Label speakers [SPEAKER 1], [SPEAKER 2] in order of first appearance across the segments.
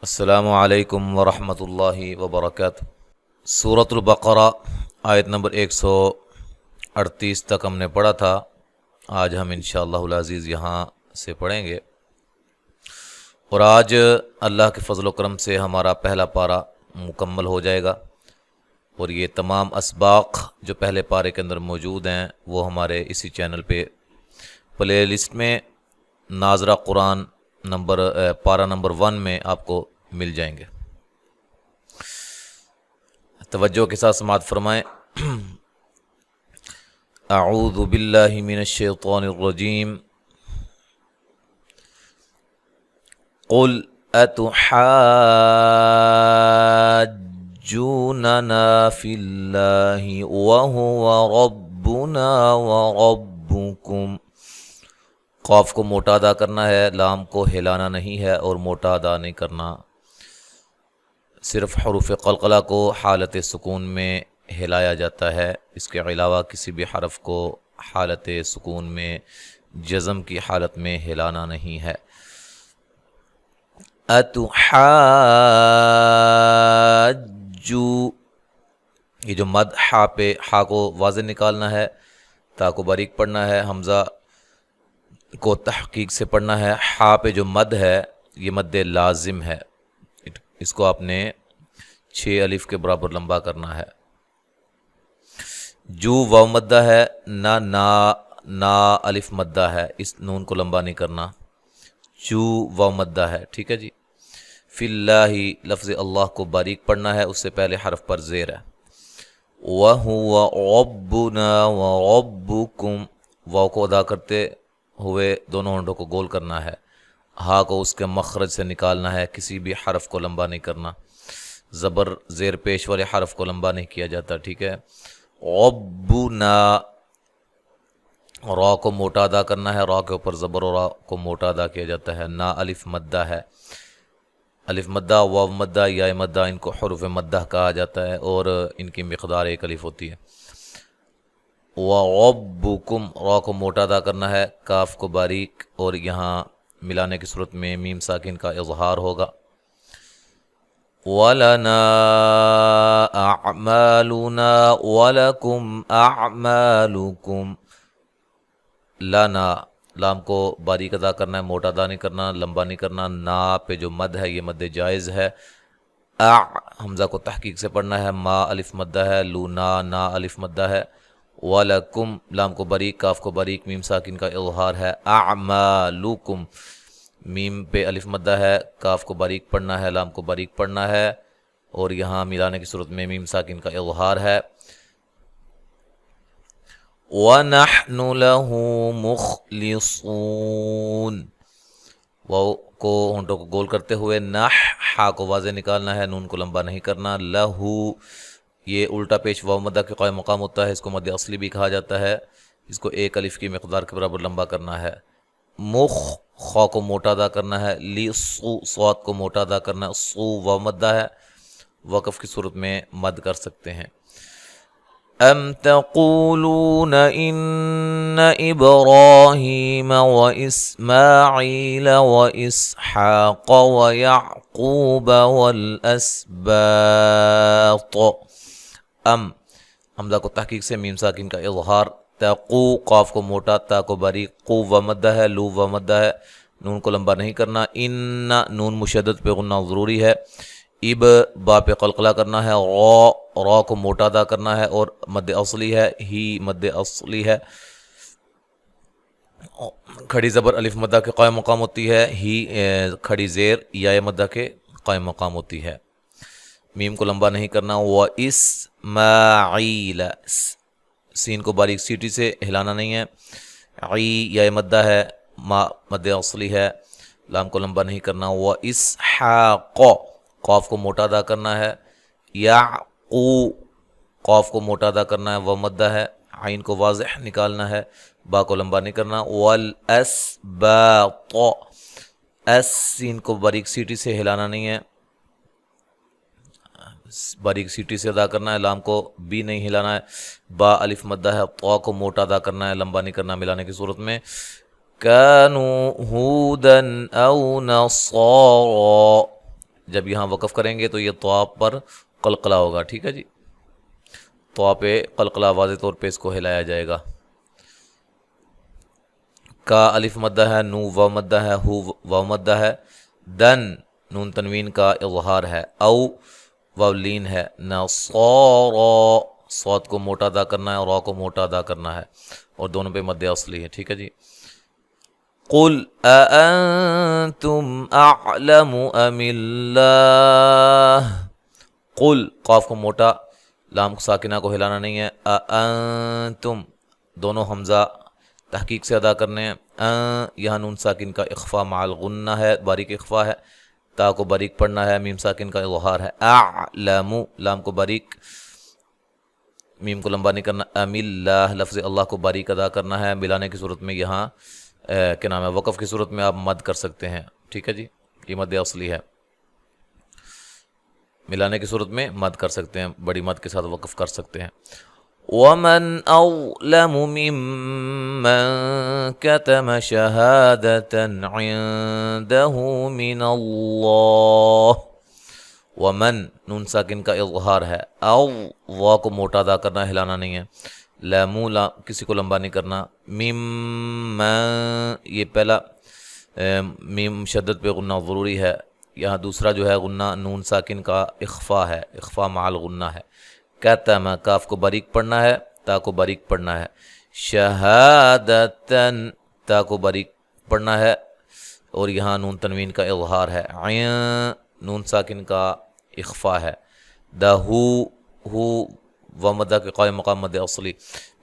[SPEAKER 1] السلام علیکم ورحمۃ اللہ وبرکاتہ۔ سورۃ البقرہ آیت نمبر 138 تک ہم نے پڑھا تھا۔ آج ہم انشاءاللہ العزیز یہاں سے پڑھیں گے، اور آج اللہ کے فضل و کرم سے ہمارا پہلا پارہ مکمل ہو جائے گا، اور یہ تمام اسباق جو پہلے پارے کے اندر موجود ہیں وہ ہمارے اسی چینل پہ پلے لسٹ میں ناظرہ قرآن پارہ نمبر 1 میں آپ کو مل جائیں گے۔ توجہ کے ساتھ سماعت فرمائیں۔ اعوذ باللہ من الشیطان الرجیم۔ قل اتحاجوننا فی اللہ وہو ربنا وربکم۔ قاف کو موٹا ادا کرنا ہے، لام کو ہلانا نہیں ہے اور موٹا ادا نہیں کرنا، صرف حروف قلقلہ کو حالت سکون میں ہلایا جاتا ہے، اس کے علاوہ کسی بھی حرف کو حالت سکون میں جزم کی حالت میں ہلانا نہیں ہے۔ یہ جو مد ہا پہ، ہا کو واضح نکالنا ہے، تا کو باریک پڑھنا ہے، حمزہ کو تحقیق سے پڑھنا ہے۔ ہا پہ جو مد ہے یہ مد لازم ہے، اس کو آپ نے 6 الف کے برابر لمبا کرنا ہے۔ جو واو مدہ ہے، نا الف مدہ ہے، اس نون کو لمبا نہیں کرنا، جو واو مدہ ہے، ٹھیک ہے جی۔ فی اللہ، لفظ اللہ کو باریک پڑھنا ہے، اس سے پہلے حرف پر زیر ہے۔ وَهُوَ رَبُّنَا وَرَبُّكُمْ، واو کو ادا کرتے ہوئے دونوں ہونٹوں کو گول کرنا ہے، ہا کو اس کے مخرج سے نکالنا ہے، کسی بھی حرف کو لمبا نہیں کرنا، زبر زیر پیش والے حرف کو لمبا نہیں کیا جاتا، ٹھیک ہے۔ ربنا، را کو موٹا ادا کرنا ہے، را کے اوپر زبر و را کو موٹا ادا کیا جاتا ہے۔ نا الف مدہ ہے، الف مدہ، واو مدہ، یا مدہ، ان کو حروف مدہ کہا جاتا ہے اور ان کی مقدار 1 الف ہوتی ہے۔ وَرَبُّكُمْ، را کو موٹا ادا کرنا ہے، کاف کو باریک، اور یہاں ملانے کی صورت میں میم ساکن کا اظہار ہوگا۔ وَلَنَا أَعْمَالُنَا وَلَكُمْ أَعْمَالُكُمْ۔ لَنَا، لام کو باریک ادا کرنا ہے، موٹا ادا نہیں کرنا، لمبا نہیں کرنا۔ نا پہ جو مد ہے یہ مد جائز ہے۔ حمزہ کو تحقیق سے پڑھنا ہے، ما الف مدہ ہے، لونا، نا الف مدہ ہے۔ وَلَكُمْ، لام کو باریک، کاف کو باریک، میم ساکن کا اظہار ہے۔ أَعْمَالُكُمْ، میم پہ الف مدہ ہے، کاف کو باریک پڑھنا ہے، لام کو باریک پڑھنا ہے، اور یہاں ملانے کی صورت میں میم ساکن کا اظہار ہے۔ وَنَحْنُ لَهُ مُخْلِصُونَ، واو کو ہونٹوں کو گول کرتے ہوئے ہا کو واضح نکالنا ہے، نون کو لمبا نہیں کرنا۔ لہو، یہ الٹا پیش واو مدہ کے قائم مقام ہوتا ہے، اس کو مد اصلی بھی کہا جاتا ہے، اس کو 1 الف کی مقدار کے برابر لمبا کرنا ہے۔ خا کو موٹا ادا کرنا ہے، لی سو، صاد کو موٹا ادا کرنا ہے، سو واو مدہ ہے، وقف کی صورت میں مد کر سکتے ہیں۔ ام تقولون ان ابراہیم واسماعیل واسحاق ویعقوب والاسباط۔ ام، حمزہ کو تحقیق سے میم ساکن کا اظہار، تقو، قاف کو موٹا، تا کو باریک، قو و مدہ ہے، لو و مدہ ہے، نون کو لمبا نہیں کرنا۔ ان، نون مشدد پہ غنہ ضروری ہے۔ اب، با پہ قلقلہ کرنا ہے، را کو موٹا ادا کرنا ہے اور مد اصلی ہے، ہی مد اصلی ہے، کھڑی زبر الف مدہ کے قائم مقام ہوتی ہے، ہی کھڑی زیر یا مدہ کے قائم مقام ہوتی ہے، میم کو لمبا نہیں کرنا۔ وَإِسْمَاعِيلَ، سین کو باریک سیٹی سے ہلانا نہیں ہے، عی یا مدہ ہے، ما مد اصلی ہے، لام کو لمبا نہیں کرنا۔ وَإِسْحَاقَ، قاف کو موٹا ادا کرنا ہے، یعقو، قاف کو موٹا ادا کرنا ہے، وہ مدہ ہے، عین کو واضح نکالنا ہے، با کو لمبا نہیں کرنا۔ والاسباط، اس، سین کو باریک سیٹی سے ہلانا نہیں ہے، باریک سیٹی سے ادا کرنا ہے، لام کو بھی نہیں ہلانا ہے، با الف مدہ ہے، طا کو موٹا ادا کرنا ہے، لمبا نہیں کرنا ملانے کی صورت میں۔ كانوا هودا او نصارا، جب یہاں وقف کریں گے تو یہ طوا پر قلقلہ ہوگا، ٹھیک ہے جی، طوا پہ قلقلہ واضح طور پہ اس کو ہلایا جائے گا۔ کا الف مدہ ہے، نو واو مدہ ہے، ہو واو مدہ ہے، دن نون تنوین کا اظہار ہے، او واو لین ہے، نصارا صوت کو موٹا ادا کرنا ہے اور را کو موٹا ادا کرنا ہے، اور دونوں پہ مد اصلی ہے، ٹھیک ہے جی۔ قل اانتم اعلم ام اللہ، قل قاف کو موٹا، لام ساکنہ کو ہلانا نہیں ہے، انتم دونوں حمزہ تحقیق سے ادا کرنے ہیں، یہاں نون ساکن کا اخفا مع الغنہ ہے، باریک اخفا ہے، تا کو باریک پڑھنا ہے، میم ساکن کا اظہار ہے، اعلم لام کو باریک، میم کو لمبا نہیں کرنا، ام اللہ لفظ اللہ کو باریک ادا کرنا ہے، ملانے کی صورت میں یہاں کیا نام ہے، وقف کی صورت میں آپ مد کر سکتے ہیں، ٹھیک ہے جی، یہ مد اصلی ہے، ملانے کی صورت میں مد کر سکتے ہیں، بڑی مد کے ساتھ وقف کر سکتے ہیں۔ وَمَنْ أَظْلَمُ مِمَّنْ كَتَمَ شَهَادَةً عِنْدَهُ مِنَ اللَّهِ، ومن نون ساکن کا اظہار ہے، او وا کو موٹا ادا کرنا، ہلانا نہیں ہے، لامو کسی کو لمبا نہیں کرنا، مم یہ پہلا میم شدت پہ غنہ ضروری ہے، یہاں دوسرا جو ہے غنہ نون ساکن کا اخفا ہے، اخفا مع الغنہ ہے، کتم کاف کو باریک پڑھنا ہے، تا کو باریک پڑھنا ہے، شہادتن تا کو باریک پڑھنا ہے، اور یہاں نون تنوین کا اظہار ہے، عین نون ساکن کا اخفا ہے، دہو ہو و مدہ کے قائم مقام مد اصلی،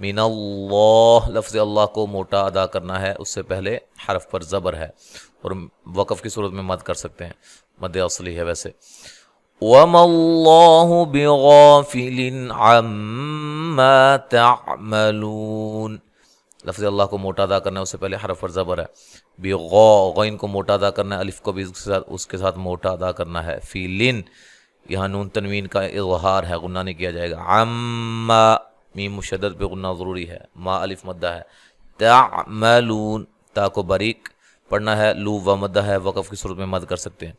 [SPEAKER 1] من اللہ لفظ اللہ کو موٹا ادا کرنا ہے، اس سے پہلے حرف پر زبر ہے، اور وقف کی صورت میں مد کر سکتے ہیں، مد اصلی ہے ویسے۔ وَمَا اللَّهُ بِغَافِلٍ عَمَّا تَعْمَلُونَ لفظ اللہ کو موٹا ادا کرنا ہے، اس سے پہلے حرف پر زبر ہے، غین کو موٹا ادا کرنا ہے، الف کو بھی اس کے ساتھ موٹا ادا کرنا ہے، فیلن یہاں نون تنوین کا اظہار ہے، غنہ نہیں کیا جائے گا، عما میم مشدد پہ غنہ ضروری ہے، ما الف مدہ ہے، تعملون تا کو باریک پڑھنا ہے، لو و مدہ ہے، وقف کی صورت میں مد کر سکتے ہیں،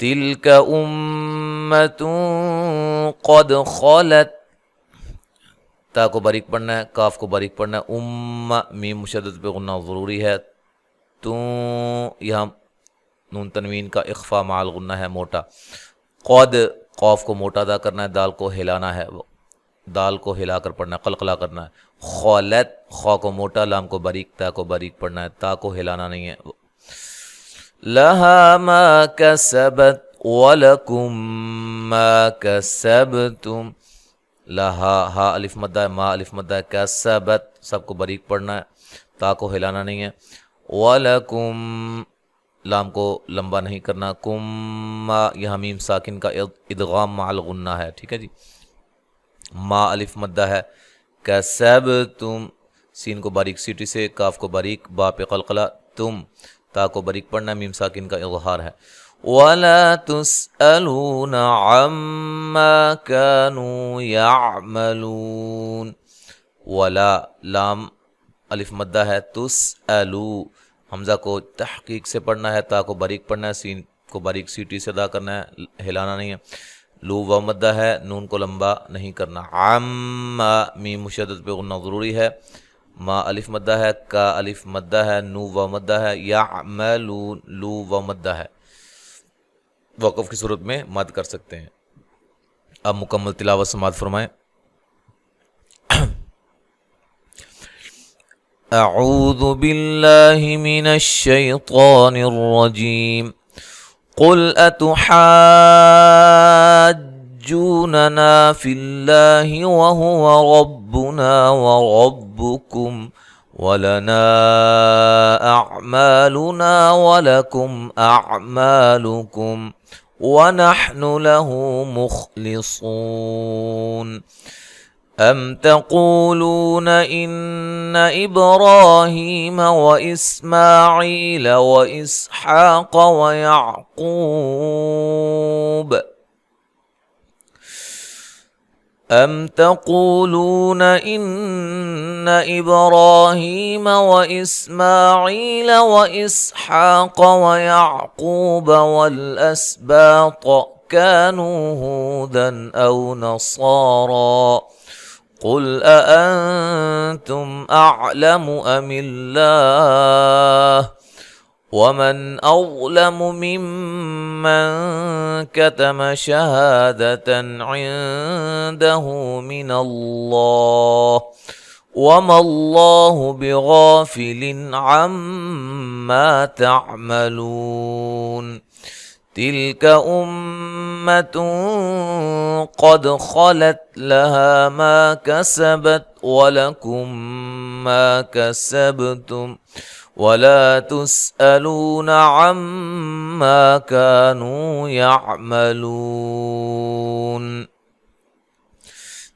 [SPEAKER 1] تلک امت قد خلت تا کو باریک پڑھنا ہے، کاف کو باریک پڑھنا ہے، میم مشدد پہ غنہ ضروری ہے، تو یہاں نون تنوین کا اخفا مع الغنہ ہے، موٹا، قد قاف کو موٹا ادا کرنا ہے، دال کو ہلانا ہے، دال کو ہلا کر پڑھنا ہے، قلقلہ کرنا ہے، خلت خا کو موٹا، لام کو باریک، تا کو باریک پڑھنا ہے، تا کو ہلانا نہیں ہے، لہا ما کسبت ولکم ما کسبتم، لہا ہا الف مدہ ہے، ما الف مدہ ہے، کسبت سب کو باریک پڑھنا ہے، تا کو ہلانا نہیں ہے، ولکم لام کو لمبا نہیں کرنا، کم یہاں میم ساکن کا ادغام مع الغنہ ہے، ٹھیک ہے جی، ما الف مدہ ہے، کسبتم سین کو باریک سیٹی سے، کاف کو باریک، با پہ قلقلہ، تم تا کو باریک پڑھنا، میم ساکن کا اظہار ہے، وَلَا تُسْأَلُونَ عَمَّا كَانُوا يَعْمَلُونَ، ولا لام الف مدہ ہے، تُسْأَلُو حمزہ کو تحقیق سے پڑھنا ہے، تا کو باریک پڑھنا ہے، سین کو باریک سیٹی سے ادا کرنا ہے، ہلانا نہیں ہے، لو و مدہ ہے، نون کو لمبا نہیں کرنا، عما میم مشدد پہ غنہ ضروری ہے، ما الف مدہ ہے، کا الف مدہ ہے، نو و مدہ ہے، یعملون لو و مدہ ہے، وقف کی صورت میں مد کر سکتے ہیں۔ اب مکمل تلاوت سماعت فرمائیں۔ اعوذ باللہ من الشیطان الرجیم، قل اتحاجوننا فی اللہ وهو ربنا وربکم ولنا اعمالنا ولکم اعمالکم ونحن له مخلصون، ام تقولون ان ابراہیم واسماعیل واسحاق ویعقوب أم تقولون إن إبراهيم وإسماعيل وإسحاق ويعقوب والأسباط كانوا هودا أو نصارى قل أأنتم أعلم أم الله ومن أظلم ممن كتم شهادة عنده من الله وما الله بغافل عما تعملون تلك أمة قد خلت لها ما كسبت ولكم ما كسبتم ولا تسألون عما كانوا يعملون।